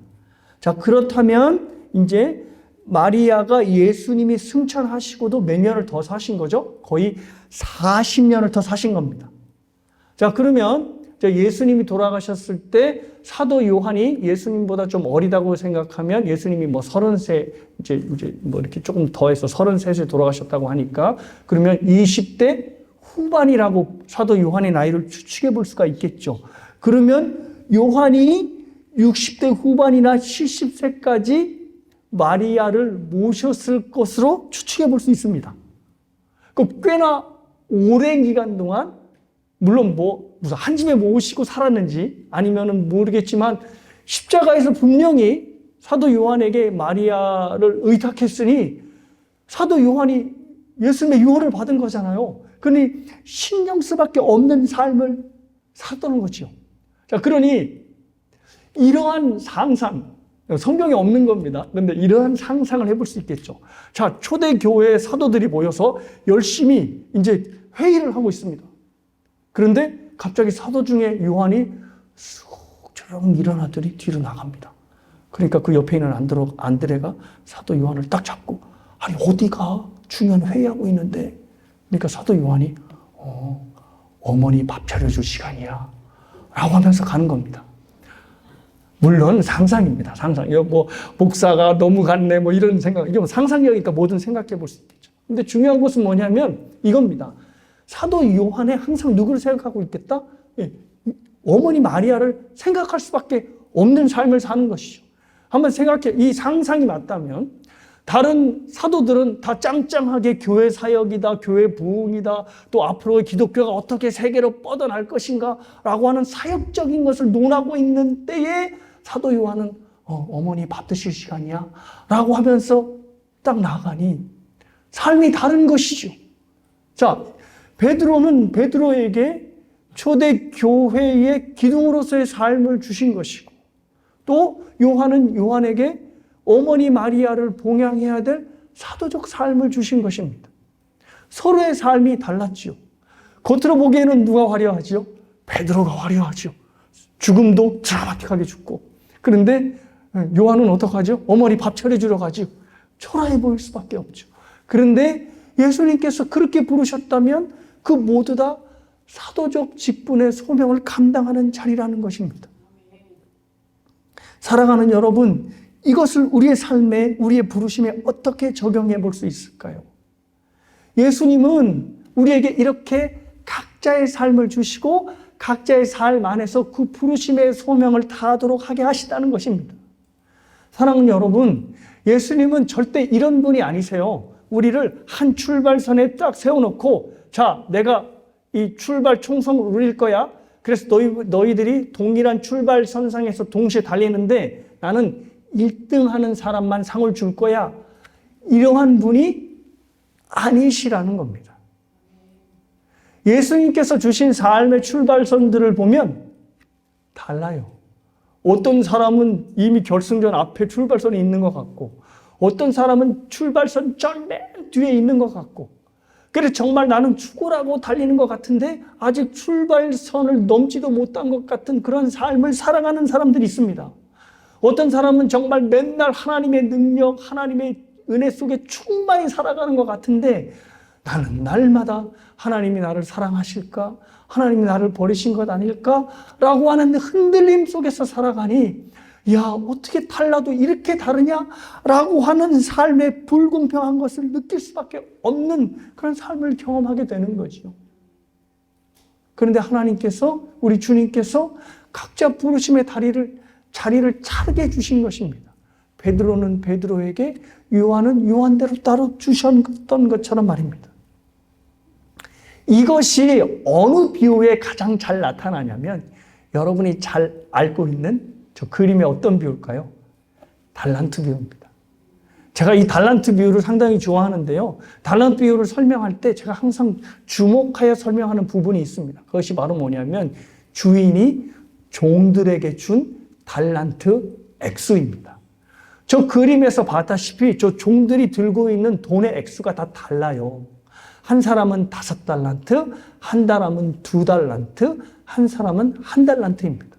자, 그렇다면 이제 마리아가 예수님이 승천하시고도 몇 년을 더 사신 거죠? 거의 40년을 더 사신 겁니다. 자, 그러면 예수님이 돌아가셨을 때 사도 요한이 예수님보다 좀 어리다고 생각하면 예수님이 30세, 이제 이렇게 조금 더해서 33세 돌아가셨다고 하니까 그러면 20대 후반이라고 사도 요한의 나이를 추측해 볼 수가 있겠죠. 그러면 요한이 60대 후반이나 70세까지 마리아를 모셨을 것으로 추측해 볼 수 있습니다. 꽤나 오랜 기간 동안 물론 무슨 한 집에 모시고 살았는지 아니면은 모르겠지만 십자가에서 분명히 사도 요한에게 마리아를 의탁했으니 사도 요한이 예수님의 유언을 받은 거잖아요. 그러니 신경 쓸 수밖에 없는 삶을 살았던 거죠. 자, 그러니 이러한 상상, 성경에 없는 겁니다. 그런데 이러한 상상을 해볼 수 있겠죠. 자, 초대교회 사도들이 모여서 열심히 이제 회의를 하고 있습니다. 그런데 갑자기 사도 중에 요한이 쑥처럼 일어나더니 뒤로 나갑니다. 그러니까 그 옆에 있는 안드레가 사도 요한을 딱 잡고, 아니 어디가? 중요한 회의하고 있는데. 그러니까 사도 요한이 어머니 밥 차려줄 시간이야 라고 하면서 가는 겁니다. 물론 상상입니다. 상상. 이거 뭐 목사가 너무 갔네 뭐 이런 생각. 이게 상상력이니까 뭐든 생각해 볼 수 있겠죠. 근데 중요한 것은 뭐냐면 이겁니다. 사도 요한에 항상 누구를 생각하고 있겠다? 예, 어머니 마리아를 생각할 수밖에 없는 삶을 사는 것이죠. 한번 생각해. 이 상상이 맞다면 다른 사도들은 다 짱짱하게 교회 사역이다, 교회 부흥이다, 또 앞으로 기독교가 어떻게 세계로 뻗어날 것인가 라고 하는 사역적인 것을 논하고 있는 때에 사도 요한은 어머니 밥 드실 시간이야 라고 하면서 딱 나가니 삶이 다른 것이죠. 자, 베드로는 베드로에게 초대 교회의 기둥으로서의 삶을 주신 것이고, 또 요한은 요한에게 어머니 마리아를 봉양해야 될 사도적 삶을 주신 것입니다. 서로의 삶이 달랐지요. 겉으로 보기에는 누가 화려하지요? 베드로가 화려하지요. 죽음도 드라마틱하게 죽고. 그런데 요한은 어떡하죠? 어머니 밥 차려주러 가지요. 초라해 보일 수밖에 없죠. 그런데 예수님께서 그렇게 부르셨다면 그 모두 다 사도적 직분의 소명을 감당하는 자리라는 것입니다. 사랑하는 여러분, 이것을 우리의 삶에, 우리의 부르심에 어떻게 적용해 볼 수 있을까요? 예수님은 우리에게 이렇게 각자의 삶을 주시고 각자의 삶 안에서 그 부르심의 소명을 다하도록 하게 하시다는 것입니다. 사랑하는 여러분, 예수님은 절대 이런 분이 아니세요. 우리를 한 출발선에 딱 세워놓고, 자, 내가 이 출발 총성을 울릴 거야. 그래서 너희들이 동일한 출발선상에서 동시에 달리는데 나는 1등 하는 사람만 상을 줄 거야. 이러한 분이 아니시라는 겁니다. 예수님께서 주신 삶의 출발선들을 보면 달라요. 어떤 사람은 이미 결승전 앞에 출발선이 있는 것 같고, 어떤 사람은 출발선 맨 뒤에 있는 것 같고, 그래서 정말 나는 죽으라고 달리는 것 같은데 아직 출발선을 넘지도 못한 것 같은 그런 삶을 살아가는 사람들이 있습니다. 어떤 사람은 정말 맨날 하나님의 능력, 하나님의 은혜 속에 충만히 살아가는 것 같은데 나는 날마다 하나님이 나를 사랑하실까? 하나님이 나를 버리신 것 아닐까? 라고 하는 흔들림 속에서 살아가니, 야, 어떻게 달라도 이렇게 다르냐? 라고 하는 삶의 불공평한 것을 느낄 수밖에 없는 그런 삶을 경험하게 되는 거죠. 그런데 하나님께서, 우리 주님께서 각자 부르심의 자리를 차르게 주신 것입니다. 베드로는 베드로에게, 요한은 요한대로 따로 주셨던 것처럼 말입니다. 이것이 어느 비유에 가장 잘 나타나냐면 여러분이 잘 알고 있는 저 그림의 어떤 비유일까요? 달란트 비유입니다. 제가 이 달란트 비유를 상당히 좋아하는데요. 달란트 비유를 설명할 때 제가 항상 주목하여 설명하는 부분이 있습니다. 그것이 바로 뭐냐면 주인이 종들에게 준 달란트 액수입니다. 저 그림에서 봤다시피 저 종들이 들고 있는 돈의 액수가 다 달라요. 한 사람은 5달란트, 한 사람은 2달란트, 한 사람은 1달란트입니다.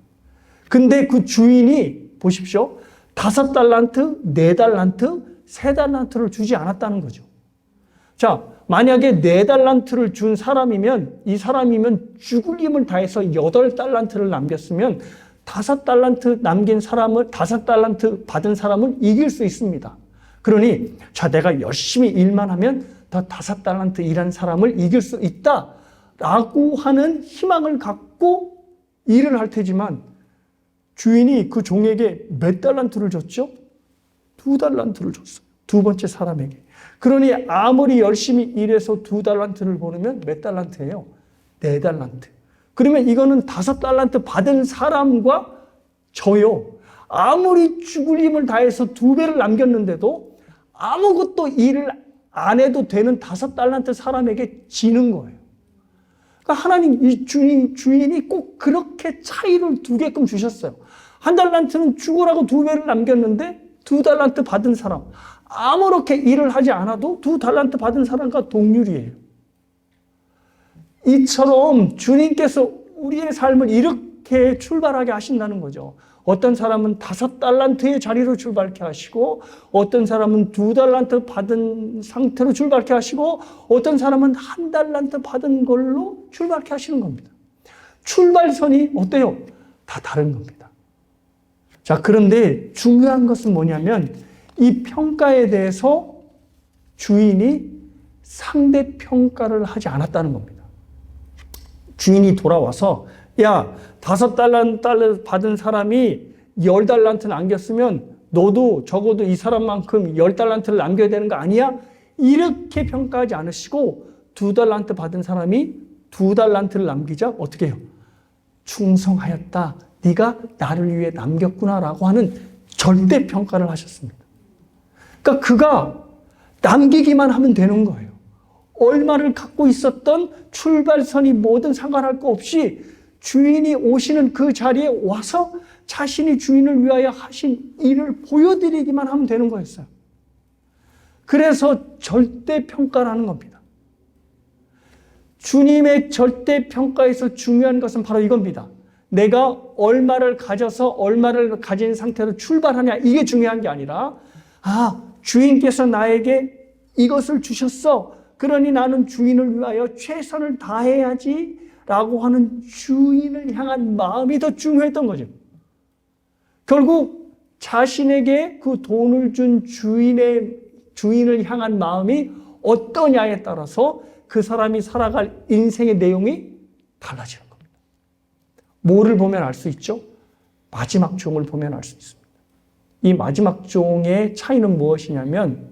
근데 그 주인이 보십시오. 5달란트, 4달란트, 3달란트를 주지 않았다는 거죠. 자, 만약에 4달란트를 준 사람이면, 이 사람이면 죽을 힘을 다해서 8달란트를 남겼으면 5달란트 남긴 사람을, 5달란트 받은 사람을 이길 수 있습니다. 그러니, 자, 내가 열심히 일만 하면 더 5달란트 일한 사람을 이길 수 있다. 라고 하는 희망을 갖고 일을 할 테지만, 주인이 그 종에게 몇 달란트를 줬죠? 2달란트를 줬어요. 두 번째 사람에게. 그러니 아무리 열심히 일해서 2달란트를 벌으면 몇 달란트예요? 4달란트. 그러면 이거는 5달란트 받은 사람과 저요. 아무리 죽을 힘을 다해서 2배를 남겼는데도 아무것도 일을 안 해도 되는 5달란트 사람에게 지는 거예요. 그러니까 하나님 이 주인이 꼭 그렇게 차이를 두게끔 주셨어요. 1달란트는 죽으라고 2배를 남겼는데 2달란트 받은 사람, 아무렇게 일을 하지 않아도 2달란트 받은 사람과 동률이에요. 이처럼 주님께서 우리의 삶을 이렇게 출발하게 하신다는 거죠. 어떤 사람은 5달란트의 자리로 출발케 하시고, 어떤 사람은 2달란트 받은 상태로 출발케 하시고, 어떤 사람은 1달란트 받은 걸로 출발케 하시는 겁니다. 출발선이 어때요? 다 다른 겁니다. 자, 그런데 중요한 것은 뭐냐면 이 평가에 대해서 주인이 상대평가를 하지 않았다는 겁니다. 주인이 돌아와서 야, 5달란트 받은 사람이 10달란트 남겼으면 너도 적어도 이 사람만큼 10달란트를 남겨야 되는 거 아니야? 이렇게 평가하지 않으시고 2달란트 받은 사람이 2달란트를 남기자 어떻게 해요? 충성하였다. 네가 나를 위해 남겼구나라고 하는 절대평가를 하셨습니다. 그러니까 그가 남기기만 하면 되는 거예요. 얼마를 갖고 있었던 출발선이 뭐든 상관할 거 없이 주인이 오시는 그 자리에 와서 자신이 주인을 위하여 하신 일을 보여드리기만 하면 되는 거였어요. 그래서 절대평가라는 겁니다. 주님의 절대평가에서 중요한 것은 바로 이겁니다. 내가 얼마를 가져서 얼마를 가진 상태로 출발하냐, 이게 중요한 게 아니라 주인께서 나에게 이것을 주셨어. 그러니 나는 주인을 위하여 최선을 다해야지 라고 하는 주인을 향한 마음이 더 중요했던 거죠. 결국 자신에게 그 돈을 준 주인을 향한 마음이 어떠냐에 따라서 그 사람이 살아갈 인생의 내용이 달라지는 겁니다. 뭐를 보면 알 수 있죠? 마지막 종을 보면 알 수 있습니다. 이 마지막 종의 차이는 무엇이냐면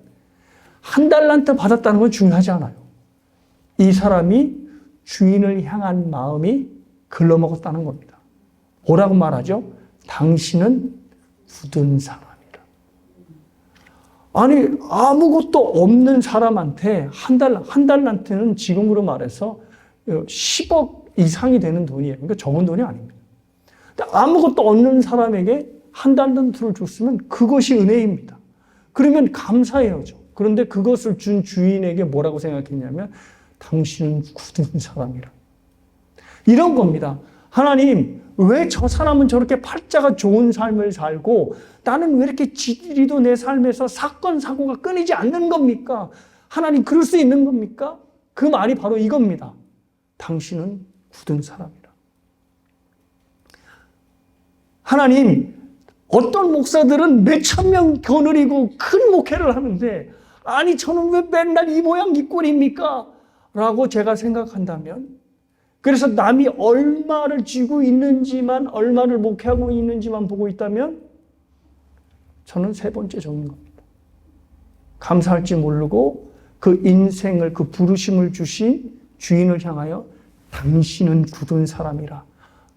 1달란트 받았다는 건 중요하지 않아요. 이 사람이 주인을 향한 마음이 글러먹었다는 겁니다. 뭐라고 말하죠? 당신은 굳은 사람이라. 아니, 아무것도 없는 사람한테 한 달란트는 지금으로 말해서 10억 이상이 되는 돈이에요. 그러니까 적은 돈이 아닙니다. 근데 아무것도 없는 사람에게 1달란트를 줬으면 그것이 은혜입니다. 그러면 감사해야죠. 그런데 그것을 준 주인에게 뭐라고 생각했냐면 당신은 굳은 사람이라. 이런 겁니다. 하나님, 왜 저 사람은 저렇게 팔자가 좋은 삶을 살고 나는 왜 이렇게 지리도 내 삶에서 사건, 사고가 끊이지 않는 겁니까? 하나님, 그럴 수 있는 겁니까? 그 말이 바로 이겁니다. 당신은 굳은 사람이라. 하나님, 어떤 목사들은 몇천 명 거느리고 큰 목회를 하는데 아니 저는 왜 맨날 이 모양 이 꼴입니까? 라고 제가 생각한다면, 그래서 남이 얼마를 쥐고 있는지만, 얼마를 목회하고 있는지만 보고 있다면 저는 3번째 종인 겁니다. 감사할 줄 모르고 그 인생을, 그 부르심을 주신 주인을 향하여 당신은 굳은 사람이라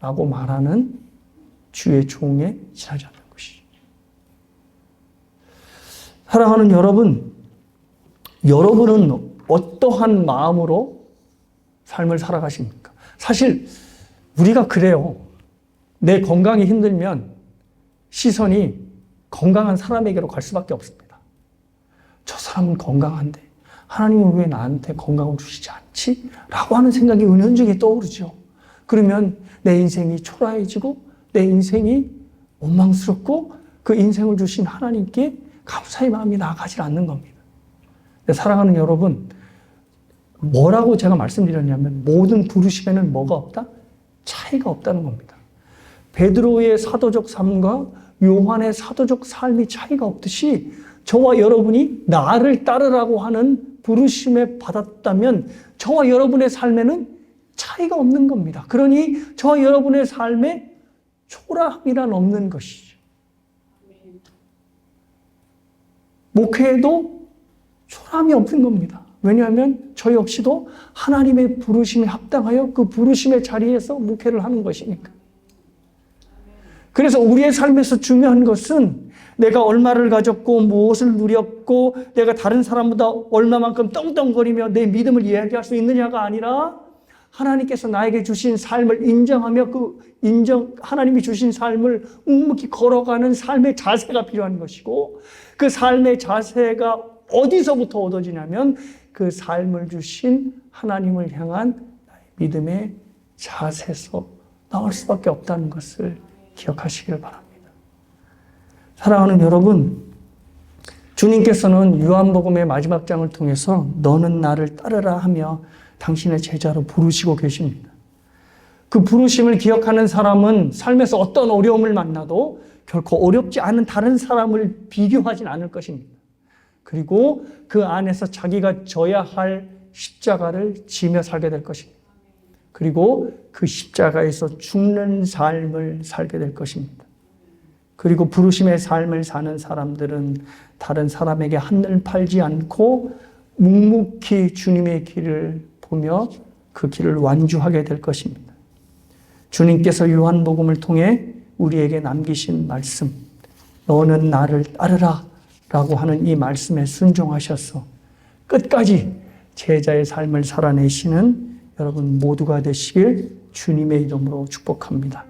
라고 말하는 주의 종에 지나지 않는 것이죠. 사랑하는 여러분, 여러분은 어떠한 마음으로 삶을 살아가십니까? 사실 우리가 그래요. 내 건강이 힘들면 시선이 건강한 사람에게로 갈 수밖에 없습니다. 저 사람은 건강한데 하나님은 왜 나한테 건강을 주시지 않지? 라고 하는 생각이 은연중에 떠오르죠. 그러면 내 인생이 초라해지고 내 인생이 원망스럽고 그 인생을 주신 하나님께 감사의 마음이 나아가지 않는 겁니다. 사랑하는 여러분, 뭐라고 제가 말씀드렸냐면 모든 부르심에는 뭐가 없다? 차이가 없다는 겁니다. 베드로의 사도적 삶과 요한의 사도적 삶이 차이가 없듯이 저와 여러분이 나를 따르라고 하는 부르심에 받았다면 저와 여러분의 삶에는 차이가 없는 겁니다. 그러니 저와 여러분의 삶에 초라함이란 없는 것이죠. 목회에도 초라함이 없는 겁니다. 왜냐하면 저 역시도 하나님의 부르심에 합당하여 그 부르심의 자리에서 목회를 하는 것이니까. 그래서 우리의 삶에서 중요한 것은 내가 얼마를 가졌고 무엇을 누렸고 내가 다른 사람보다 얼마만큼 떵떵거리며 내 믿음을 이야기할 수 있느냐가 아니라 하나님께서 나에게 주신 삶을 인정하며 하나님이 주신 삶을 묵묵히 걸어가는 삶의 자세가 필요한 것이고, 그 삶의 자세가 어디서부터 얻어지냐면 그 삶을 주신 하나님을 향한 나의 믿음의 자세에서 나올 수밖에 없다는 것을 기억하시길 바랍니다. 사랑하는 여러분, 주님께서는 요한복음의 마지막 장을 통해서 너는 나를 따르라 하며 당신의 제자로 부르시고 계십니다. 그 부르심을 기억하는 사람은 삶에서 어떤 어려움을 만나도 결코 어렵지 않은 다른 사람을 비교하진 않을 것입니다. 그리고 그 안에서 자기가 져야 할 십자가를 지며 살게 될 것입니다. 그리고 그 십자가에서 죽는 삶을 살게 될 것입니다. 그리고 부르심의 삶을 사는 사람들은 다른 사람에게 한눈 팔지 않고 묵묵히 주님의 길을 보며 그 길을 완주하게 될 것입니다. 주님께서 요한복음을 통해 우리에게 남기신 말씀, 너는 나를 따르라 라고 하는 이 말씀에 순종하셔서 끝까지 제자의 삶을 살아내시는 여러분 모두가 되시길 주님의 이름으로 축복합니다.